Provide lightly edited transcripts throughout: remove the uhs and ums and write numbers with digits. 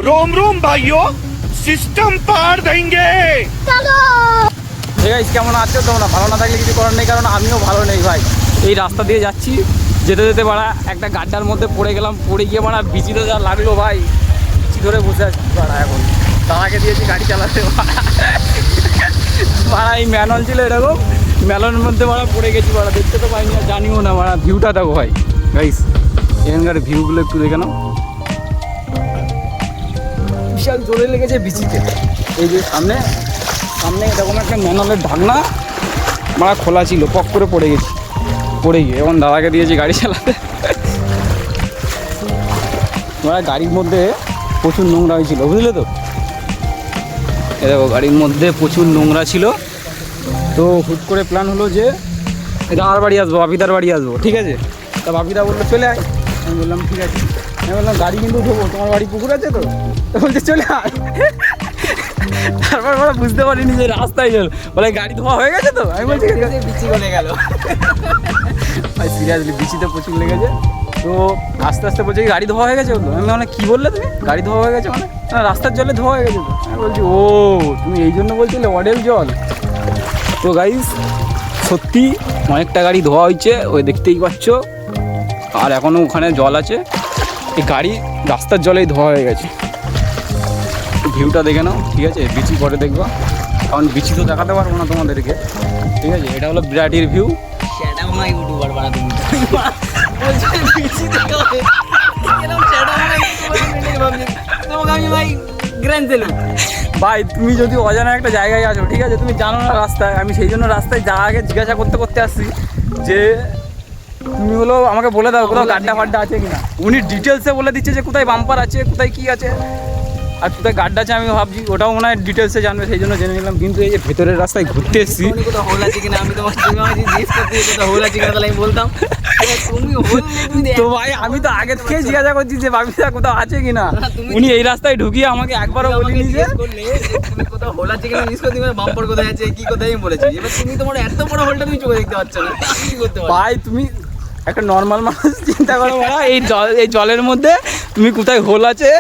रोम रोम भाइयों, सिस्टम पार देंगे। কেমন আছো তোমরা? ভালো না থাকলে কিছু করার নেই, কারণ আমিও ভালো নেই ভাই। এই রাস্তা দিয়ে যাচ্ছি, যেতে যেতে বাড়া একটা গাড্ডার মধ্যে পড়ে গেলাম। পড়ে গিয়ে বাড়া বিচিতে যা লাগলো ভাই, বিচি ধরে বসে আছি বাড়া। এখন তাকে দিয়েছি গাড়ি চালাতে বাড়া। এই ম্যানল ছিল এরকম, ম্যানলের মধ্যে বাড়া পড়ে গেছি বাড়া। দেখতে তো পাইনি আর জানিও না বাড়া। ভিউটা দেখো ভাই গাইস, এখানকার ভিউগুলো একটু দেখে নাও। বিশাল জোরে লেগেছে বিচিতে। এই যে সামনে সামনে এরকম একটা ম্যানলের ঢাকনা মারা খোলা ছিল, পক করে পড়ে গেছি। পড়ে গিয়ে এখন দাদাকে দিয়েছি গাড়ি চালাতে। মারা গাড়ির মধ্যে প্রচুর নোংরা হয়েছিল, বুঝলে তো? এ দেখো গাড়ির মধ্যে প্রচুর নোংরা ছিল। তো হুট করে প্ল্যান হলো যে দাদার বাড়ি আসবো, বাপিদার বাড়ি আসবো, ঠিক আছে? তা বাপিদা বললো চলে আয়। আমি বললাম ঠিক আছে। আমি বললাম গাড়ি কিন্তু ধোবো, তোমার বাড়ি পুকুর আছে তো? বলছে চলে আয়। তারপর আমরা বুঝতে পারিনি যে রাস্তায় চল, বলে গাড়ি ধোয়া হয়ে গেছে তো? আমি বলছি বিচি গলে গেল ভাই। সিরিয়াসলি বিচিতে প্রচুর লেগেছে। তো আস্তে আস্তে বলছে গাড়ি ধোয়া হয়ে গেছে তো? আমি মানে কী বললে তুমি? গাড়ি ধোয়া হয়ে গেছে মানে? না, রাস্তার জলে ধোয়া হয়ে গেছে তো। আমি বলছি ও তুমি এই জন্য বলছিলে অডেল জল। তো গাইস সত্যি অনেকটা গাড়ি ধোয়া হয়েছে, ওই দেখতেই পাচ্ছ। আর এখনও ওখানে জল আছে। এই গাড়ি রাস্তার জলেই ধোয়া হয়ে গেছে। ভিউটা দেখে নাও, ঠিক আছে? বিচি পরে দেখবো, কারণ বিচি তো দেখাতে পারবো না তোমাদেরকে, ঠিক আছে? এটা হলো বিরাটির ভিউ। ভাই তুমি যদি অজানা একটা জায়গায় আছো, ঠিক আছে? তুমি জানো না রাস্তায়, আমি সেই জন্য রাস্তায় যা আগে জিজ্ঞাসা করতে করতে আসছি যে তুমি হলো আমাকে বলে দাও কোথাও গাড্ডা ফাড্ডা আছে কিনা। উনি ডিটেলসে বলে দিচ্ছে যে কোথায় বাম্পার আছে, কোথায় কি আছে, আর কোথায় গাড্ডা আছে। আমি ভাবছি ওটাও মনে হয় ডিটেলসে জানবে, সেই জন্য জেনে নিলাম। কিন্তু এই যে ভেতরের রাস্তায় ঘুরতে এসেছি, তো ভাই আমি তো আগে থেকে জিজ্ঞাসা করছি যে বাবিদা কোথাও আছে কিনা। উনি এই রাস্তায় ঢুকিয়ে আমাকে একবারও বলিনি যে কোথাও হোল আছে কিনা জিজ্ঞেস করতে, বাম্পার কোথায় আছে কি কোথায় আমি বলেছি। এবার তুমি তোমার এত বড় হোলটা তুমি চোখে দেখতে পাচ্ছ না, কি করতে পারো? ভাই তুমি একটা নর্মাল মানুষ চিন্তা করো মারা, এই জলের মধ্যে তুমি কোথায় হোল আছে,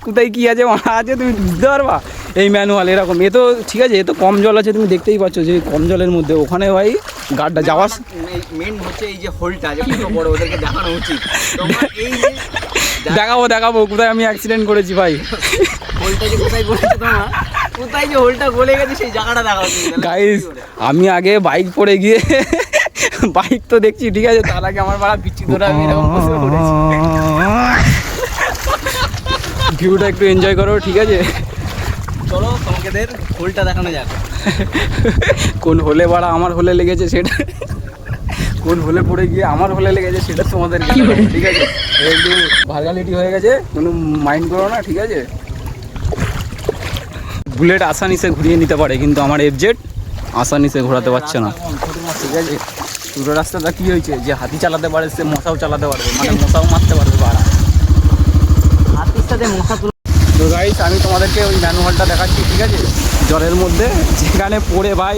কোথায় কি আছে মারা আছে, তুমি বুঝতে পারবা? এই ম্যানুয়াল এরকম। এ তো ঠিক আছে, এ তো কম জল আছে, তুমি দেখতেই পাচ্ছ যে কম জলের মধ্যে ওখানে ভাই গাড্ডা যাওয়া। মেন হচ্ছে এই যে হোলটা যে কত বড়, ওদেরকে দেখানো উচিত। তোমার এই যে দেখাবো কোথায় আমি অ্যাক্সিডেন্ট করেছি ভাই। হোলটা যে কোথায় গলেছে, তোমার কোথায় যে হোলটা গলে গেছে সেই জায়গাটা দেখা উচিত। গাইস আমি আগে বাইক পড়ে গিয়ে বাইক তো দেখছি, ঠিক আছে? তার আগে আমার বাড়া বিচি ধরে আমি এরকম বসে পড়েছি। ভিউটা একটু এনজয় করো, ঠিক আছে? চলো তোমাদের হোলটা দেখানো যাক। কোন হলে বাড়া আমার হলে লেগেছে সেটা, কোন হলে পড়ে গিয়ে আমার হলে লেগেছে সেটা তোমাদের, ঠিক আছে? একটু ভার্গালিটি হয়ে গেছে, কোনো মাইন্ড করো না, ঠিক আছে? বুলেট আসানিসে ঘুরিয়ে নিতে পারে, কিন্তু আমার এফজেড আসানিসে ঘোরাতে পারছে না, ঠিক আছে? পুরো রাস্তাটা কী হয়েছে, যে হাতি চালাতে পারে সে মশাও চালাতে পারবে, মানে মশাও মারতে পারবে বাড়া। হাতির সাথে মশা। তো গাইস আমি তোমাদেরকে ওই ম্যানুয়ালটা দেখাচ্ছি, ঠিক আছে? জলের মধ্যে যেখানে পড়ে ভাই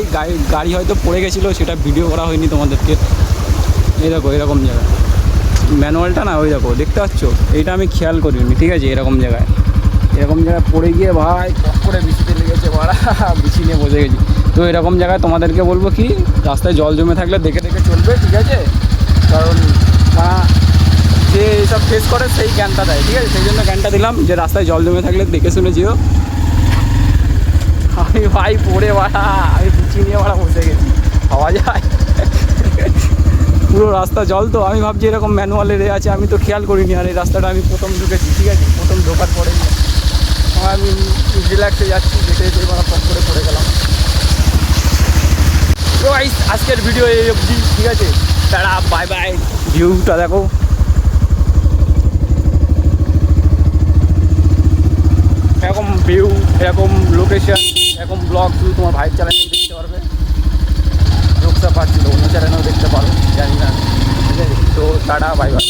গাড়ি হয়তো পড়ে গেছিলো, সেটা ভিডিও করা হয়নি তোমাদেরকে। এই দেখো এরকম জায়গা ম্যানুয়ালটা না, ওই দেখো দেখতে পাচ্ছ? এইটা আমি খেয়াল করিনি, ঠিক আছে? এরকম জায়গায় পড়ে গিয়ে ভাই পক করে বিচিতে লেগেছে বাড়া, বিচি নিয়ে বসে গেছি। তো এরকম জায়গায় তোমাদেরকে বলবো কি, রাস্তায় জল জমে থাকলে দেখে দেখে চলবে, ঠিক আছে? কারণ যে এইসব ফেস করে সেই জ্ঞানটা দেয়, ঠিক আছে? সেই জন্য জ্ঞানটা দিলাম যে রাস্তায় জল জমে থাকলে দেখে শুনে যেও। আমি ভাই পড়ে বাড়া, আমি বিচি নিয়ে বাড়া বসে গেছি, পাওয়া যায় পুরো রাস্তা জল। তো আমি ভাবছি এরকম ম্যানুয়ালে রে আছে, আমি তো খেয়াল করিনি। আর এই রাস্তাটা আমি প্রথম ঢুকেছি, ঠিক আছে? প্রথম ঢোকার পরে আমি রিল্যাক্সে যাচ্ছি, যেতে যেতে বাড়া পক করে পড়ে গেলাম। তো আজকের ভিডিও এই অবধি, ঠিক আছে? তারা বাই বাই। ভিউটা দেখো, এরকম ভিউ, এরকম লোকেশন, এরকম ব্লগ শুধু তোমার ভাইয়ের চ্যানেলেই দেখতে পারবে। রোকসা পাচ্ছিল, অন্য চ্যানেলেও দেখতে পারো, জানি না, ঠিক আছে? তো টাটা বাই বাই।